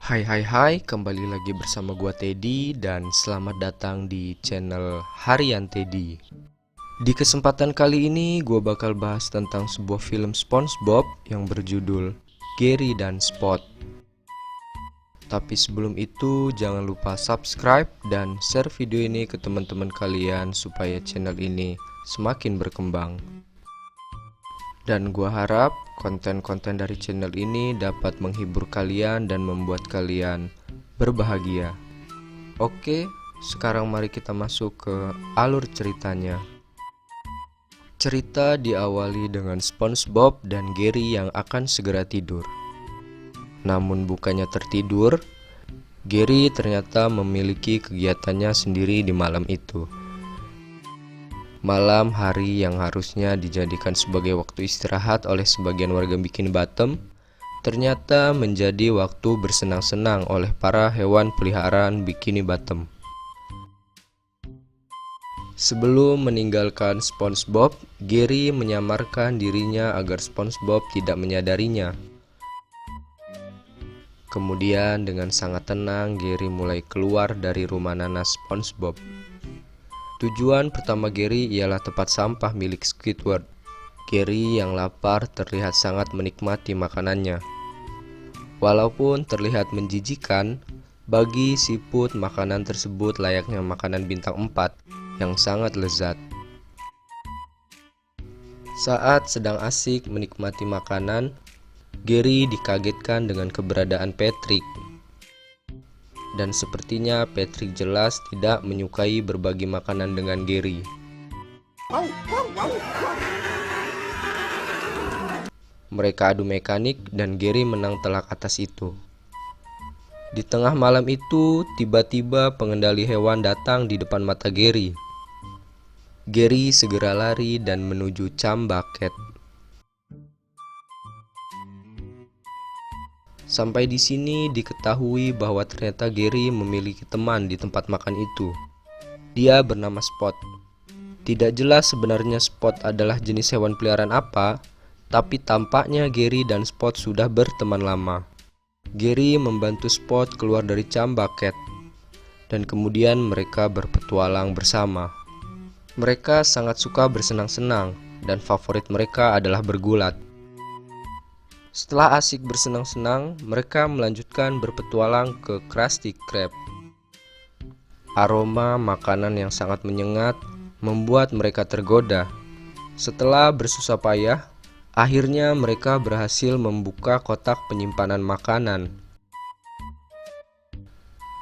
Hai, kembali lagi bersama gua Teddy dan selamat datang di channel Harian Teddy. Di kesempatan kali ini gua bakal bahas tentang sebuah film SpongeBob yang berjudul Gary dan Spot. Tapi sebelum itu jangan lupa subscribe dan share video ini ke teman-teman kalian supaya channel ini semakin berkembang. Dan gua harap konten-konten dari channel ini dapat menghibur kalian dan membuat kalian berbahagia. Oke, sekarang mari kita masuk ke alur ceritanya. Cerita diawali dengan SpongeBob dan Gary yang akan segera tidur. Namun bukannya tertidur, Gary ternyata memiliki kegiatannya sendiri di malam itu. Malam hari yang harusnya dijadikan sebagai waktu istirahat oleh sebagian warga Bikini Bottom ternyata menjadi waktu bersenang-senang oleh para hewan peliharaan Bikini Bottom. Sebelum meninggalkan SpongeBob, Gary menyamarkan dirinya agar SpongeBob tidak menyadarinya. Kemudian dengan sangat tenang Gary mulai keluar dari rumah nanas SpongeBob. Tujuan pertama Gary ialah tempat sampah milik Squidward. Gary yang lapar terlihat sangat menikmati makanannya. Walaupun terlihat menjijikan, bagi siput makanan tersebut layaknya makanan bintang 4 yang sangat lezat. Saat sedang asik menikmati makanan, Gary dikagetkan dengan keberadaan Patrick. Dan sepertinya Patrick jelas tidak menyukai berbagi makanan dengan Gary. Mereka adu mekanik dan Gary menang telak atas itu. Di tengah malam itu, tiba-tiba pengendali hewan datang di depan mata Gary. Gary segera lari dan menuju Chum Bucket. Sampai di sini diketahui bahwa ternyata Gary memiliki teman di tempat makan itu. Dia bernama Spot. Tidak jelas sebenarnya Spot adalah jenis hewan peliharaan apa, tapi tampaknya Gary dan Spot sudah berteman lama. Gary membantu Spot keluar dari Chum Bucket, dan kemudian mereka berpetualang bersama. Mereka sangat suka bersenang-senang, dan favorit mereka adalah bergulat. Setelah asik bersenang-senang, mereka melanjutkan berpetualang ke Krusty Krab. Aroma makanan yang sangat menyengat membuat mereka tergoda. Setelah bersusah payah, akhirnya mereka berhasil membuka kotak penyimpanan makanan.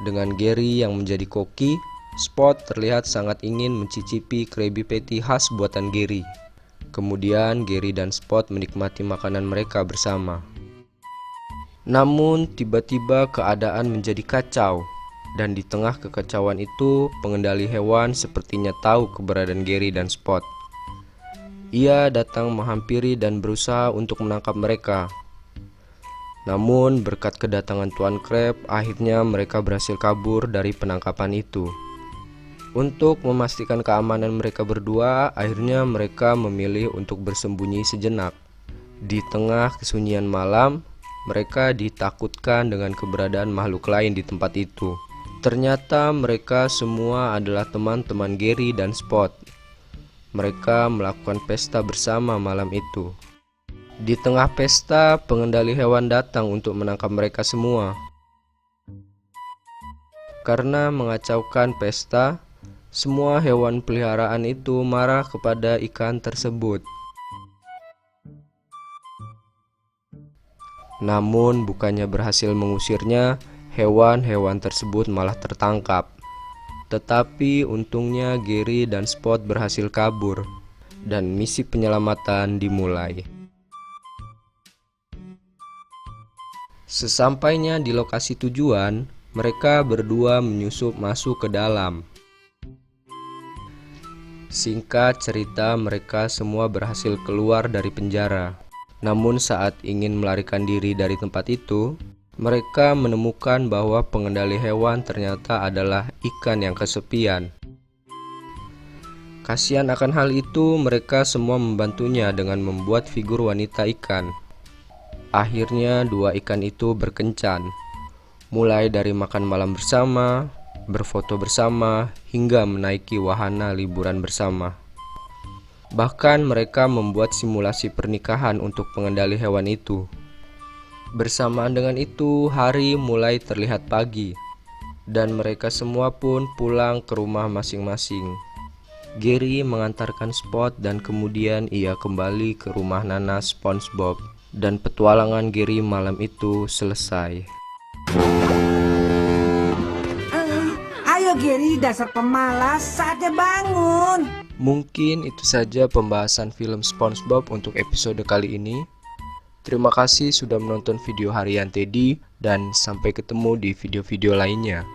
Dengan Gary yang menjadi koki, Spot terlihat sangat ingin mencicipi Krabby Patty khas buatan Gary. Kemudian Gary dan Spot menikmati makanan mereka bersama. Namun tiba-tiba keadaan menjadi kacau. Dan di tengah kekacauan itu, pengendali hewan sepertinya tahu keberadaan Gary dan Spot. Ia datang menghampiri dan berusaha untuk menangkap mereka. Namun berkat kedatangan Tuan Crab, akhirnya mereka berhasil kabur dari penangkapan itu. Untuk memastikan keamanan mereka berdua, akhirnya mereka memilih untuk bersembunyi sejenak. Di tengah kesunyian malam, mereka ditakutkan dengan keberadaan makhluk lain di tempat itu. Ternyata mereka semua adalah teman-teman Gary dan Spot. Mereka melakukan pesta bersama malam itu. Di tengah pesta, pengendali hewan datang untuk menangkap mereka semua. Karena mengacaukan pesta, semua hewan peliharaan itu marah kepada ikan tersebut. Namun bukannya berhasil mengusirnya, hewan-hewan tersebut malah tertangkap. Tetapi untungnya Gary dan Spot berhasil kabur, dan misi penyelamatan dimulai. Sesampainya di lokasi tujuan, mereka berdua menyusup masuk ke dalam. Singkat cerita, mereka semua berhasil keluar dari penjara. Namun saat ingin melarikan diri dari tempat itu, mereka menemukan bahwa pengendali hewan ternyata adalah ikan yang kesepian. Kasihan akan hal itu, mereka semua membantunya dengan membuat figur wanita ikan. Akhirnya dua ikan itu berkencan. mulai dari makan malam bersama, berfoto bersama, hingga menaiki wahana liburan bersama. Bahkan mereka membuat simulasi pernikahan untuk pengendali hewan itu. Bersamaan dengan itu, hari mulai terlihat pagi, dan mereka semua pun pulang ke rumah masing-masing. Gary mengantarkan Spot dan kemudian ia kembali ke rumah Nana SpongeBob, dan petualangan Gary malam itu selesai. Ayo Gary, dasar pemalas, saatnya bangun. Mungkin itu saja pembahasan film SpongeBob untuk episode kali ini. Terima kasih sudah menonton video harian Teddy, dan sampai ketemu di video-video lainnya.